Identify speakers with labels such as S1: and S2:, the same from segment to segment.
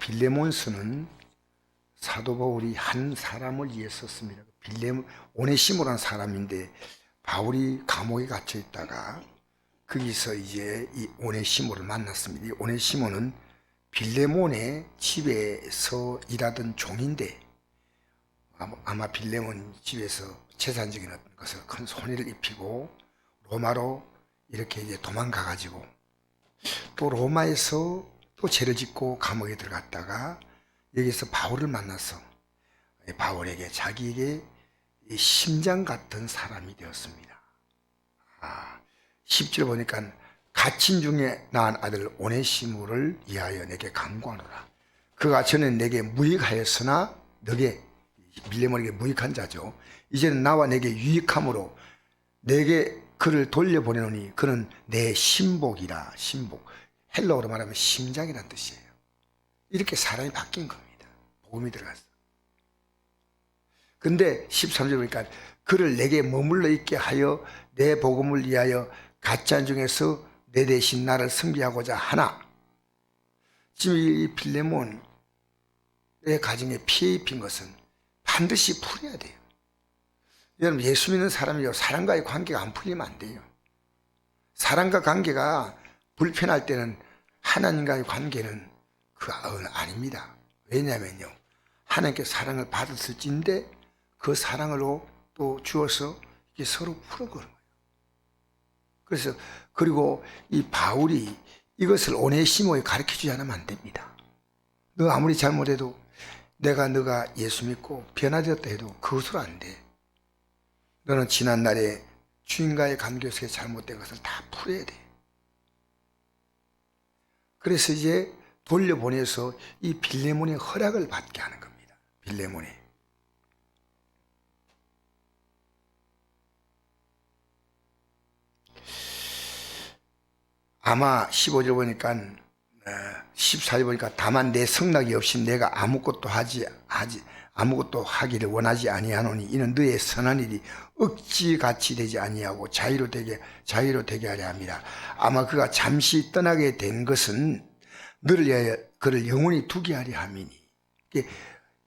S1: 빌레몬서는 사도 바울이 한 사람을 위해 썼습니다. 오네시모라는 사람인데 바울이 감옥에 갇혀 있다가 거기서 이제 이 오네시모를 만났습니다. 이 오네시모는 빌레몬의 집에서 일하던 종인데 아마 빌레몬 집에서 재산적인 어떤 것을 큰 손해를 입히고 로마로 이렇게 이제 도망가 가지고 또 로마에서 또 죄를 짓고 감옥에 들어갔다가 여기서 바울을 만나서 바울에게 자기에게 심장 같은 사람이 되었습니다. 10절 보니까 갇힌 중에 낳은 아들 오네시모를 위하여 내게 간구하노라. 그가 전에 내게 무익하였으나 너게 빌레몬에게 무익한 자죠. 이제는 나와 내게 유익함으로 내게 그를 돌려보내노니 그는 내 신복이라. 신복, 헬라어로 말하면 심장이란 뜻이에요. 이렇게 사람이 바뀐 겁니다. 복음이 들어갔어. 근데 13절 보니까 그를 내게 머물러 있게 하여 내 복음을 위하여 가짜한 중에서 내 대신 나를 섬기하고자 하나. 지금 이 빌레몬의 가정에 피해 입힌 것은 반드시 풀어야 돼요. 여러분, 예수 믿는 사람이요, 사람과의 관계가 안 풀리면 안 돼요. 사람과 관계가 불편할 때는 하나님과의 관계는 그건 아닙니다. 왜냐하면요, 하나님께 사랑을 받았을진데 그 사랑으로 또 주어서 이게 서로 풀어가는 거예요. 그래서 그리고 이 바울이 이것을 오네시모에 가르쳐주지 않으면 안 됩니다. 너 아무리 잘못해도 너가 예수 믿고 변화되었다 해도 그것으로 안 돼. 너는 지난날에 주인과의 관계에서 잘못된 것을 다 풀어야 돼. 그래서 이제 돌려보내서 이 빌레몬의 허락을 받게 하는 겁니다. 빌레몬의. 아마 15절 보니까 14절 보니까 다만 내 성낙이 없이 내가 아무것도 하기를 원하지 아니하노니 이는 너의 선한 일이 억지같이 되지 아니하고 자유로 되게 하려 함이라. 아마 그가 잠시 떠나게 된 것은 너를 위하여 그를 영원히 두게 하려 함이니.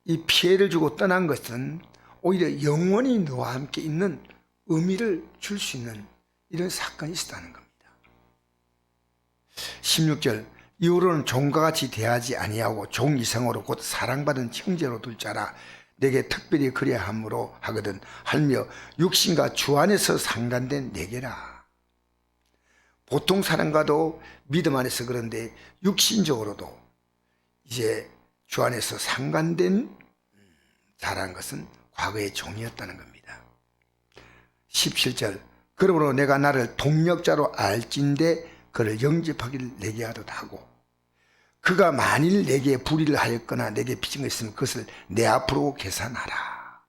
S1: 이 피해를 주고 떠난 것은 오히려 영원히 너와 함께 있는 의미를 줄 수 있는 이런 사건이 있었다는 겁니다. 16절 이후로는 종과 같이 대하지 아니하고 종 이상으로 곧 사랑받은 형제로 둘 자라. 내게 특별히 그래야 함으로 하거든 하며 육신과 주 안에서 상관된 내게라. 보통 사람과도 믿음 안에서 그런데 육신적으로도 이제 주 안에서 상관된 자라는 것은 과거의 종이었다는 겁니다. 17절 그러므로 내가 나를 동력자로 알진대 그를 영접하기를 내게 하듯 하고 그가 만일 내게 불의를 하였거나 내게 빚은 것 있으면 그것을 내 앞으로 계산하라.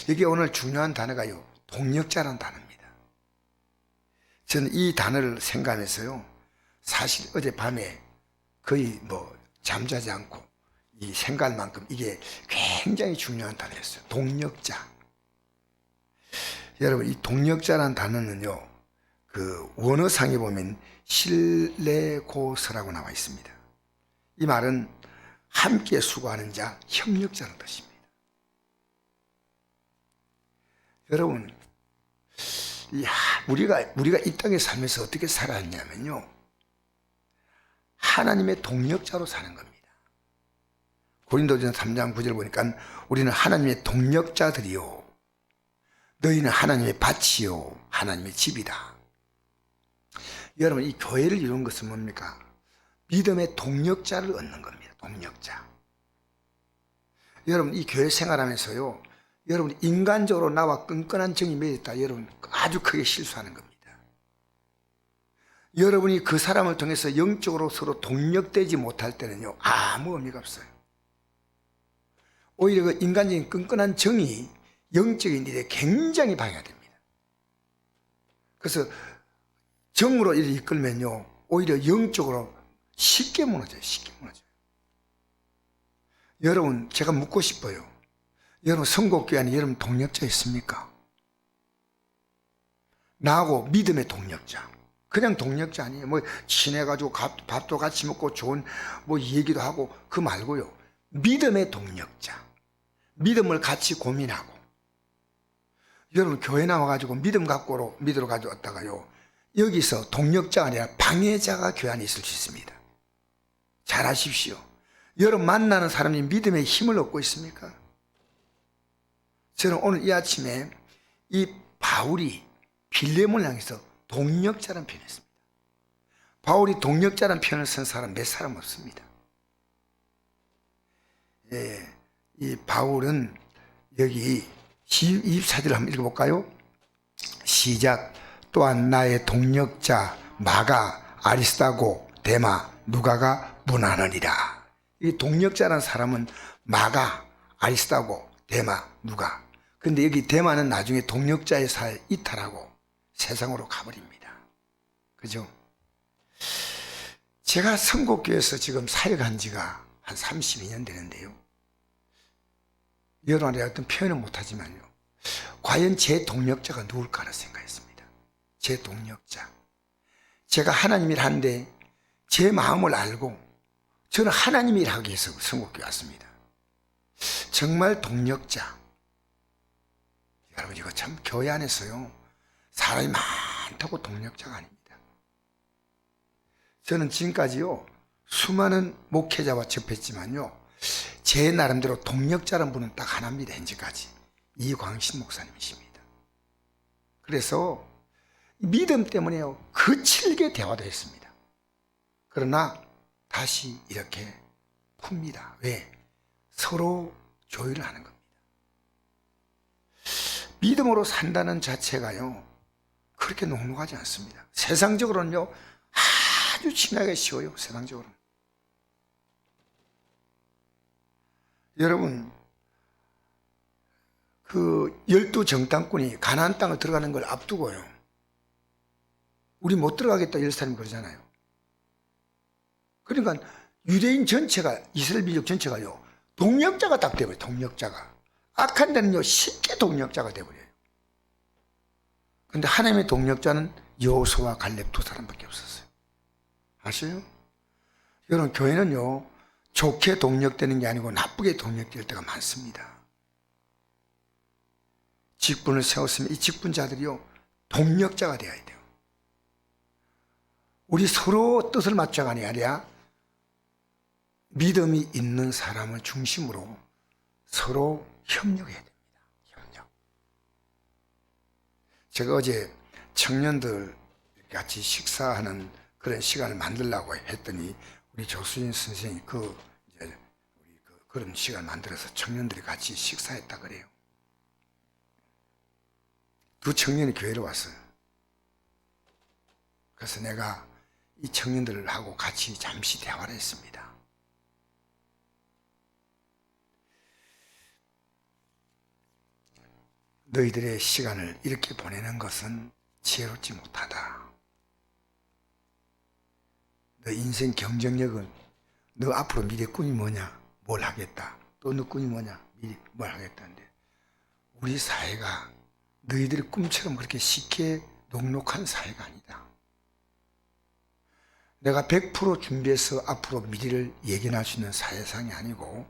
S1: 이게 오늘 중요한 단어가요, 동력자라는 단어입니다. 저는 이 단어를 생각하면서요, 사실 어젯밤에 거의 잠자지 않고 이 생각할 만큼 이게 굉장히 중요한 단어였어요. 동력자. 여러분, 이 동력자라는 단어는요, 그 원어상에 보면 실레고서라고 나와 있습니다. 이 말은 함께 수고하는 자, 협력자는 뜻입니다. 여러분, 우리가 이 땅에 살면서 어떻게 살았냐면요, 하나님의 동력자로 사는 겁니다. 고린도전서 3장 9절 보니까 우리는 하나님의 동력자들이요, 너희는 하나님의 밭이요 하나님의 집이다. 여러분, 이 교회를 이룬 것은 뭡니까? 믿음의 동력자를 얻는 겁니다. 동력자. 여러분, 이 교회 생활하면서요, 여러분 인간적으로 나와 끈끈한 정이 맺었다, 여러분 아주 크게 실수하는 겁니다. 여러분이 그 사람을 통해서 영적으로 서로 동력되지 못할 때는요, 아무 의미가 없어요. 오히려 그 인간적인 끈끈한 정이 영적인 일에 굉장히 방해가 됩니다. 그래서 정으로 일을 이끌면요, 오히려 영적으로 쉽게 무너져요. 쉽게 무너져요. 여러분, 제가 묻고 싶어요. 여러분, 선곡교회 안에 여러분 동력자 있습니까? 나하고 믿음의 동력자. 그냥 동력자 아니에요. 뭐 친해가지고 밥도 같이 먹고 좋은 뭐 얘기도 하고 그 말고요. 믿음의 동력자. 믿음을 같이 고민하고. 여러분 교회 나와가지고 믿음 갖고로 믿으러 가져왔다가요. 여기서 동력자가 아니라 방해자가 교회 안에 있을 수 있습니다. 잘 아십시오. 여러분 만나는 사람이 믿음의 힘을 얻고 있습니까? 저는 오늘 이 아침에 이 바울이 빌레몬을 향해서 동력자라는 표현을 했습니다. 바울이 동력자라는 표현을 쓴 사람 몇 사람 없습니다. 예, 이 바울은 여기 24절을 한번 읽어볼까요? 시작. 또한 나의 동력자 마가, 아리스다고, 데마, 누가가 문안하니라. 이 동력자라는 사람은 마가, 아리스다고, 데마, 누가. 근데 여기 데마는 나중에 동력자의 살 이탈하고 세상으로 가버립니다. 그죠? 제가 선곡교회에서 지금 사역한 지가 한 32년 되는데요. 여러분이 어떤 표현은 못하지만요. 과연 제 동력자가 누굴까라 생각했습니다. 제 동력자. 제가 하나님 일 하는데 제 마음을 알고 저는 하나님 일 하기 위해서 선곡교회 왔습니다. 정말 동력자. 여러분 이거 참 교회 안에서요. 사람이 많다고 동력자가 아닙니다. 저는 지금까지요. 수많은 목회자와 접했지만요. 제 나름대로 동력자라는 분은 딱 하나입니다. 현재까지. 이광신 목사님이십니다. 그래서 믿음 때문에요. 거칠게 대화도 했습니다. 그러나 다시 이렇게 풉니다. 왜? 서로 조율을 하는 겁니다. 믿음으로 산다는 자체가요. 그렇게 녹록하지 않습니다. 세상적으로는요. 아주 친하게 쉬워요. 세상적으로는. 여러분 그 12정탐꾼이 가나안 땅을 들어가는 걸 앞두고요. 우리 못 들어가겠다 예루살렘 그러잖아요. 그러니까 유대인 전체가 이스라엘 민족 전체가요. 동력자가 딱 돼버려요. 동력자가. 악한 데는요. 쉽게 동력자가 돼버려요. 근데 하나님의 동력자는 여호수아와 갈렙 두 사람밖에 없었어요. 아세요? 여러분 교회는요. 좋게 동력되는 게 아니고 나쁘게 동력될 때가 많습니다. 직분을 세웠으면 이 직분자들이요. 동력자가 되어야 돼요. 우리 서로 뜻을 맞춰가는 게 아니라 믿음이 있는 사람을 중심으로 서로 협력해야 됩니다. 협력. 제가 어제 청년들 같이 식사하는 그런 시간을 만들려고 했더니 우리 조수진 선생님이 그런 시간을 만들어서 청년들이 같이 식사했다 그래요. 두 청년이 교회로 왔어요. 그래서 내가 이 청년들하고 같이 잠시 대화를 했습니다. 너희들의 시간을 이렇게 보내는 것은 지혜롭지 못하다. 너 인생 경쟁력은 너 앞으로 미래 꿈이 뭐냐? 뭘 하겠다. 또 너 꿈이 뭐냐? 미래 뭘 하겠다는데 우리 사회가 너희들의 꿈처럼 그렇게 쉽게 녹록한 사회가 아니다. 내가 100% 준비해서 앞으로 미래를 예견할 수 있는 사회상이 아니고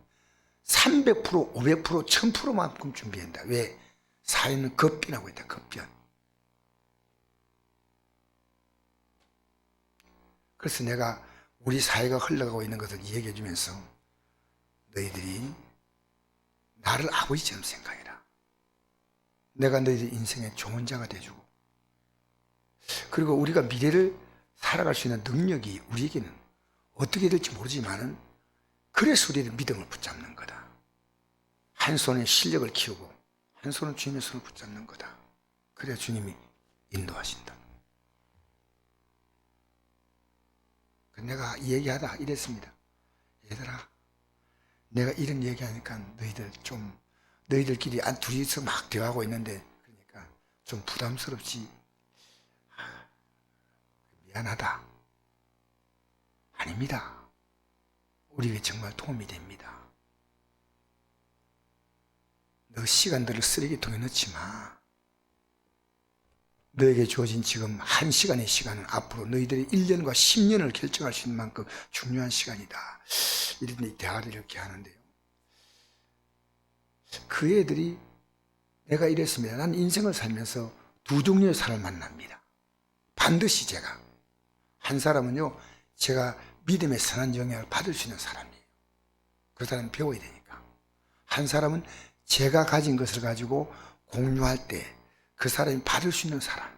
S1: 300%, 500%, 1000%만큼 준비한다. 왜? 사회는 급변하고 있다. 급변. 그래서 내가 우리 사회가 흘러가고 있는 것을 얘기해 주면서 너희들이 나를 아버지처럼 생각해라. 내가 너희들 인생의 좋은 자가 돼주고 그리고 우리가 미래를 살아갈 수 있는 능력이 우리에게는 어떻게 될지 모르지만은 그래서 우리는 믿음을 붙잡는 거다. 한 손에 실력을 키우고 한 손은 주님의 손을 붙잡는 거다. 그래야 주님이 인도하신다. 내가 얘기하다 이랬습니다. 얘들아, 내가 이런 얘기하니까 너희들끼리 둘이서 막 대화하고 있는데 그러니까 좀 부담스럽지. 미안하다. 아닙니다. 우리에게 정말 도움이 됩니다. 너 시간들을 쓰레기통에 넣지 마. 너에게 주어진 지금 1시간의 시간은 앞으로 너희들이 1년과 10년을 결정할 수 있는 만큼 중요한 시간이다. 이런 대화를 이렇게 하는데요. 그 애들이 내가 이랬습니다. 난 인생을 살면서 두 종류의 사람을 만납니다. 반드시 제가. 한 사람은요, 제가 믿음의 선한 영향을 받을 수 있는 사람이에요. 그 사람은 배워야 되니까. 한 사람은 제가 가진 것을 가지고 공유할 때 그 사람이 받을 수 있는 사람.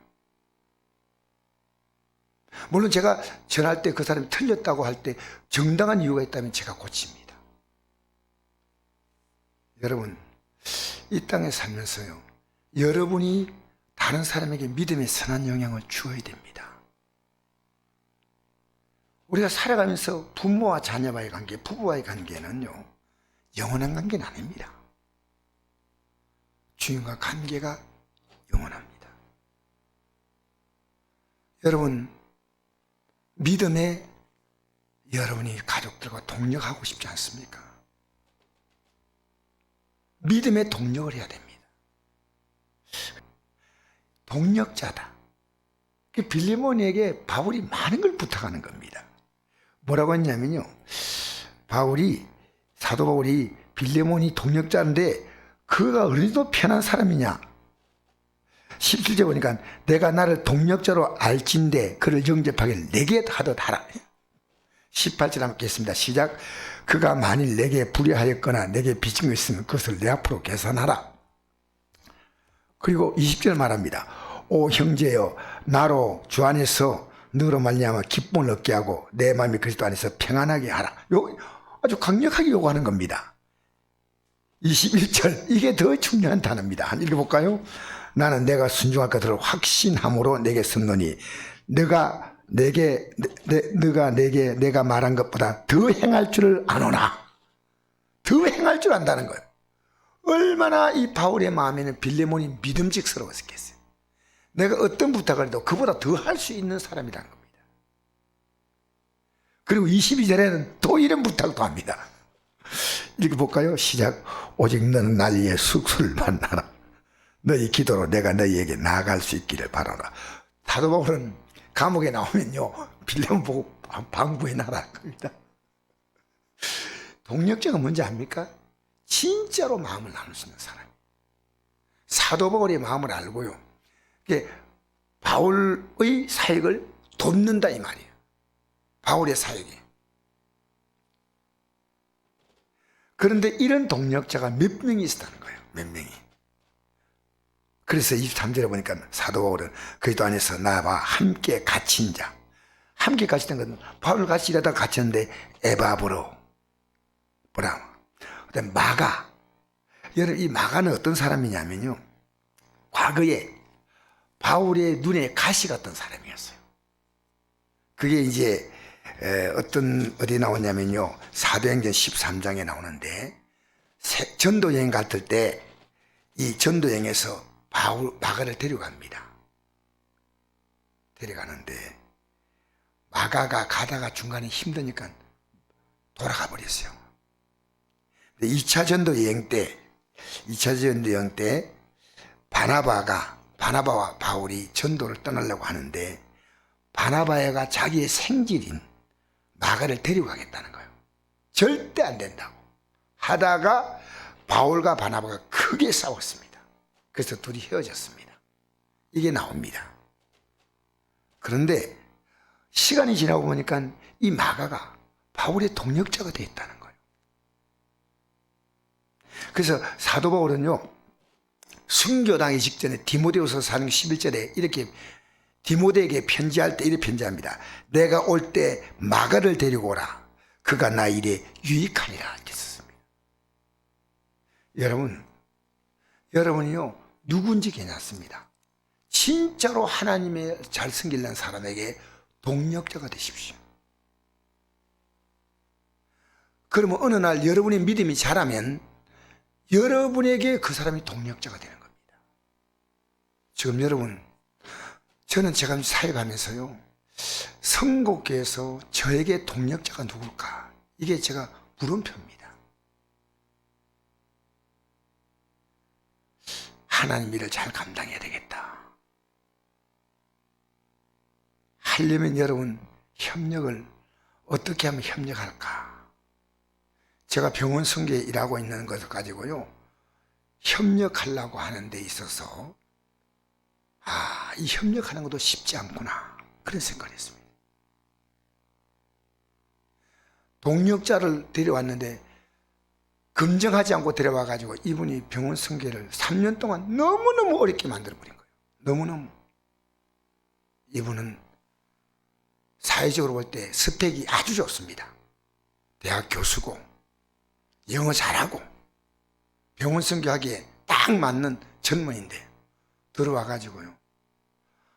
S1: 물론 제가 전할 때 그 사람이 틀렸다고 할 때 정당한 이유가 있다면 제가 고칩니다. 여러분, 이 땅에 살면서요, 여러분이 다른 사람에게 믿음의 선한 영향을 주어야 됩니다. 우리가 살아가면서 부모와 자녀와의 관계, 부부와의 관계는요, 영원한 관계는 아닙니다. 주인과 관계가 영원합니다. 여러분, 믿음에 여러분이 가족들과 동력하고 싶지 않습니까? 믿음의 동력을 해야 됩니다. 동력자다. 빌레몬에게 바울이 많은 걸 부탁하는 겁니다. 뭐라고 했냐면요, 사도 바울이 빌레몬이 동력자인데 그가 어느 정도 편한 사람이냐. 17절 보니까 내가 나를 동력자로 알진대 그를 영접하기를 내게 하듯 하라. 18절 함께 했습니다. 시작. 그가 만일 내게 불의하였거나 내게 빚진 거 있으면 그것을 내 앞으로 계산하라. 그리고 20절 말합니다. 오 형제여, 나로 주 안에서 너로 말미암아 기쁨을 얻게 하고 내 마음이 그리스도 안에서 평안하게 하라. 아주 강력하게 요구하는 겁니다. 21절, 이게 더 중요한 단어입니다. 한번 읽어볼까요? 나는 내가 순종할 것을 확신함으로 내게 썼노니 너가 내게 내가 말한 것보다 더 행할 줄을 아노나. 더 행할 줄 안다는 거예요. 얼마나 이 바울의 마음에는 빌레몬이 믿음직스러웠겠어요. 내가 어떤 부탁을 해도 그보다 더 할 수 있는 사람이라는 겁니다. 그리고 22절에는 또 이런 부탁도 합니다. 읽어볼까요? 시작. 오직 너는 날 위해 숙소를 만나라. 너희 기도로 내가 너희에게 나아갈 수 있기를 바라라. 사도 바울은 감옥에 나오면요, 빌레몬 보고 방구해놔라 겁니다. 동력자가 뭔지 압니까? 진짜로 마음을 나눌 수 있는 사람. 사도 바울의 마음을 알고요, 바울의 사역을 돕는다 이 말이에요. 바울의 사역이. 그런데 이런 동력자가 몇 명이 있었다는 거예요. 몇 명이. 그래서 23절에 보니까 사도 바울은 그리스도 안에서 나와 함께 갇힌 자. 함께 갇힌 것은 바울 같이 일하다가 갇혔는데 에바브로, 그다음 마가. 여러분, 이 마가는 어떤 사람이냐면요, 과거에 바울의 눈에 가시 같던 사람이었어요. 그게 이제 어디 나오냐면요, 사도행전 13장에 나오는데, 전도 여행 갔을 때 이 전도 여행에서 마가를 데려갑니다. 데려가는데 마가가 가다가 중간에 힘드니까 돌아가 버렸어요. 2차 전도 여행 때 바나바와 바울이 전도를 떠나려고 하는데 바나바가 자기의 생질인 마가를 데려가겠다는 거예요. 절대 안 된다고 하다가 바울과 바나바가 크게 싸웠습니다. 그래서 둘이 헤어졌습니다. 이게 나옵니다. 그런데 시간이 지나고 보니까 이 마가가 바울의 동력자가 되었다는 거예요. 그래서 사도 바울은요, 순교당하기 직전에 디모데후서 4장 11절에 이렇게 디모데에게 편지할 때 이렇게 편지합니다. 내가 올 때 마가를 데리고 오라. 그가 나 일에 유익하니라 이렇게 썼습니다. 여러분이요, 누군지 괜찮습니다. 진짜로 하나님의 잘 섬기려는 사람에게 동력자가 되십시오. 그러면 어느 날 여러분의 믿음이 자라면 여러분에게 그 사람이 동력자가 되는 겁니다. 지금 여러분, 저는 제가 사역하면서요, 선곡교에서 저에게 동력자가 누굴까? 이게 제가 물음표입니다. 하나님 일을 잘 감당해야 되겠다. 하려면 여러분 협력을 어떻게 하면 협력할까? 제가 병원 선교에 일하고 있는 것을 가지고요, 협력하려고 하는 데 있어서 이 협력하는 것도 쉽지 않구나, 그런 생각을 했습니다. 동력자를 데려왔는데 검증하지 않고 데려와 가지고 이분이 병원 선교를 3년 동안 너무너무 어렵게 만들어버린 거예요. 너무너무. 이분은 사회적으로 볼 때 스펙이 아주 좋습니다. 대학 교수고 영어 잘하고 병원 선교하기에 딱 맞는 젊은인데 들어와 가지고요,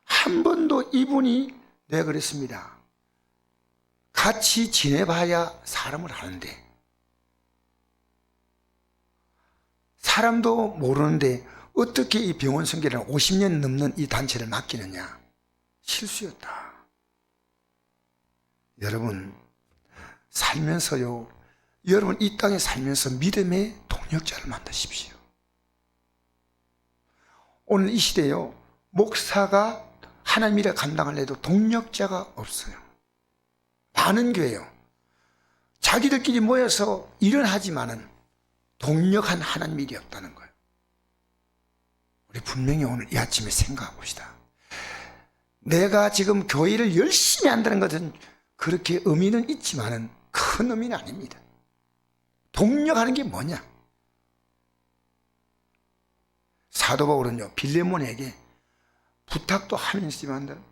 S1: 한 번도 이분이, 내가 그랬습니다, 같이 지내봐야 사람을 아는데 사람도 모르는데 어떻게 이 병원 선교를 50년 넘는 이 단체를 맡기느냐. 실수였다. 여러분 살면서요, 여러분 이 땅에 살면서 믿음의 동력자를 만드십시오. 오늘 이 시대요, 목사가 하나님 일에 감당을 해도 동력자가 없어요. 많은 교회요, 자기들끼리 모여서 일은 하지만은 동력한 하나님 일이 없다는 거예요. 우리 분명히 오늘 이 아침에 생각해 봅시다. 내가 지금 교회를 열심히 한다는 것은 그렇게 의미는 있지만은 큰 의미는 아닙니다. 동력하는 게 뭐냐? 사도 바울은요, 빌레몬에게 부탁도 하면서만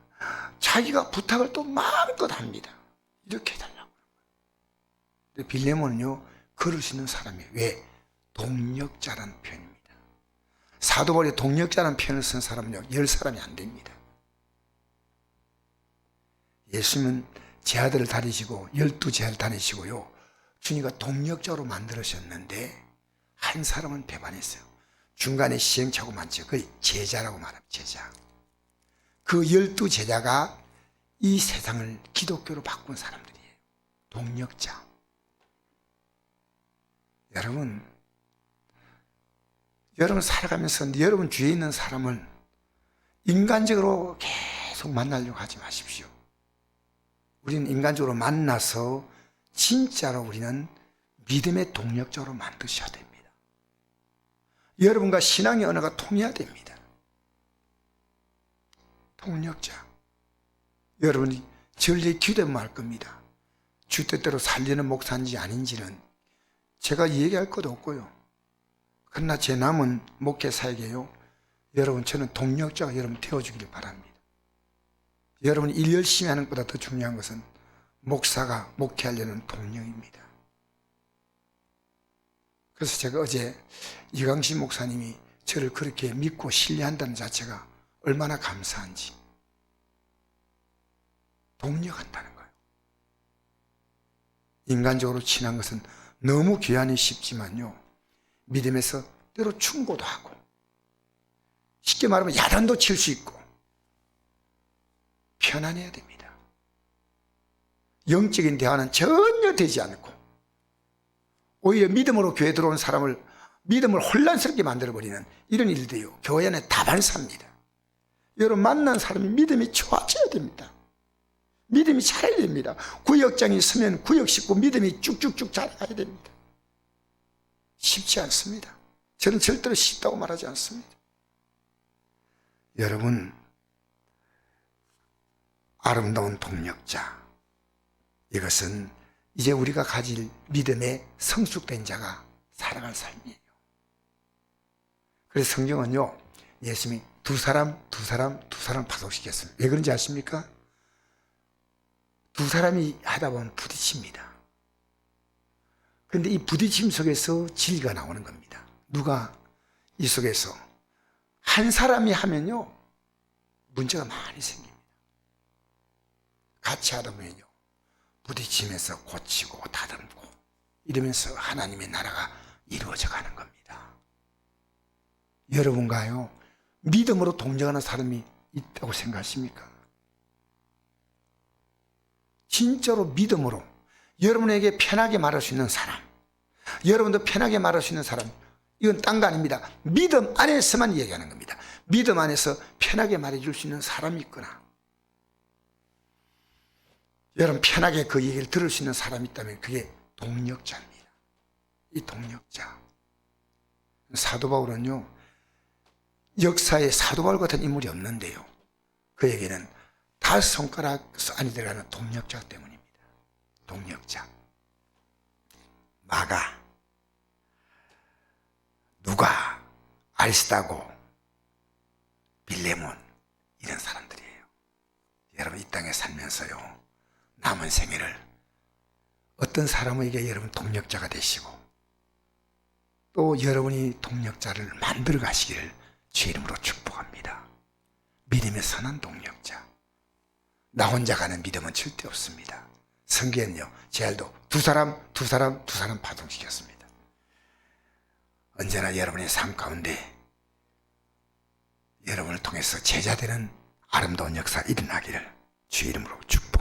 S1: 자기가 부탁을 또 마음껏 합니다. 이렇게 해달라고. 근데 빌레몬은요, 그럴 수 있는 사람이에요. 왜? 동력자라는 표현입니다. 사도 바울이 동력자라는 표현을 쓴 사람은요, 10사람이 안 됩니다. 예수님은 제자들을 다니시고 12제자를 다니시고요, 주님과 동력자로 만들으셨는데 한 사람은 배반했어요. 중간에 시행착오 많죠. 그걸 제자라고 말합니다. 제자. 그 12제자가 이 세상을 기독교로 바꾼 사람들이에요. 동력자. 여러분 살아가면서 여러분 주위에 있는 사람을 인간적으로 계속 만나려고 하지 마십시오. 우리는 인간적으로 만나서 진짜로 우리는 믿음의 동력자로 만드셔야 됩니다. 여러분과 신앙의 언어가 통해야 됩니다. 동력자. 여러분이 전례 기도하면 알 겁니다. 주 뜻대로 살리는 목사인지 아닌지는 제가 얘기할 것도 없고요. 그러나 제 남은 목회 사역에요, 여러분 저는 동력자가 여러분 되어주기를 바랍니다. 여러분이 일 열심히 하는 것보다 더 중요한 것은 목사가 목회하려는 동력입니다. 그래서 제가 어제 이강신 목사님이 저를 그렇게 믿고 신뢰한다는 자체가 얼마나 감사한지. 동력한다는 거예요. 인간적으로 친한 것은 너무 귀환이 쉽지만요, 믿음에서 때로 충고도 하고, 쉽게 말하면 야단도 칠 수 있고, 편안해야 됩니다. 영적인 대화는 전혀 되지 않고 오히려 믿음으로 교회 들어온 사람을 믿음을 혼란스럽게 만들어버리는 이런 일들이요, 교회 안에 다반사입니다. 여러분 만난 사람이 믿음이 좋아져야 됩니다. 믿음이 자라야 됩니다. 구역장이 있으면 구역 식구 믿음이 쭉쭉쭉 자라가야 됩니다. 쉽지 않습니다. 저는 절대로 쉽다고 말하지 않습니다. 여러분, 아름다운 동력자, 이것은 이제 우리가 가질 믿음의 성숙된 자가 살아갈 삶이에요. 그래서 성경은요, 예수님이 두 사람 파송시켰습니다. 왜 그런지 아십니까? 두 사람이 하다 보면 부딪힙니다. 그런데 이 부딪힘 속에서 진리가 나오는 겁니다. 누가 이 속에서 한 사람이 하면요, 문제가 많이 생깁니다. 같이 하다 보면요, 부딪히면서 고치고 다듬고 이러면서 하나님의 나라가 이루어져 가는 겁니다. 여러분가요, 믿음으로 동정하는 사람이 있다고 생각하십니까? 진짜로 믿음으로 여러분에게 편하게 말할 수 있는 사람, 여러분도 편하게 말할 수 있는 사람, 이건 딴 거 아닙니다. 믿음 안에서만 얘기하는 겁니다. 믿음 안에서 편하게 말해줄 수 있는 사람이 있거나, 여러분 편하게 그 얘기를 들을 수 있는 사람이 있다면 그게 동력자입니다. 이 동력자. 사도 바울은요, 역사에 사도 바울 같은 인물이 없는데요, 그에게는 5손가락 안에 들어가는 동력자 때문입니다. 동력자. 마가, 누가, 아리스타고, 빌레몬, 이런 사람들이에요. 여러분 이 땅에 살면서요, 남은 생애를 어떤 사람에게 여러분 동력자가 되시고 또 여러분이 동력자를 만들어 가시기를 주의 이름으로 축복합니다. 믿음의 선한 동력자. 나 혼자 가는 믿음은 절대 없습니다. 성경은요, 제알도 두 사람 파송시켰습니다. 언제나 여러분의 삶 가운데 여러분을 통해서 제자되는 아름다운 역사 일어나기를 주의 이름으로 축복합니다.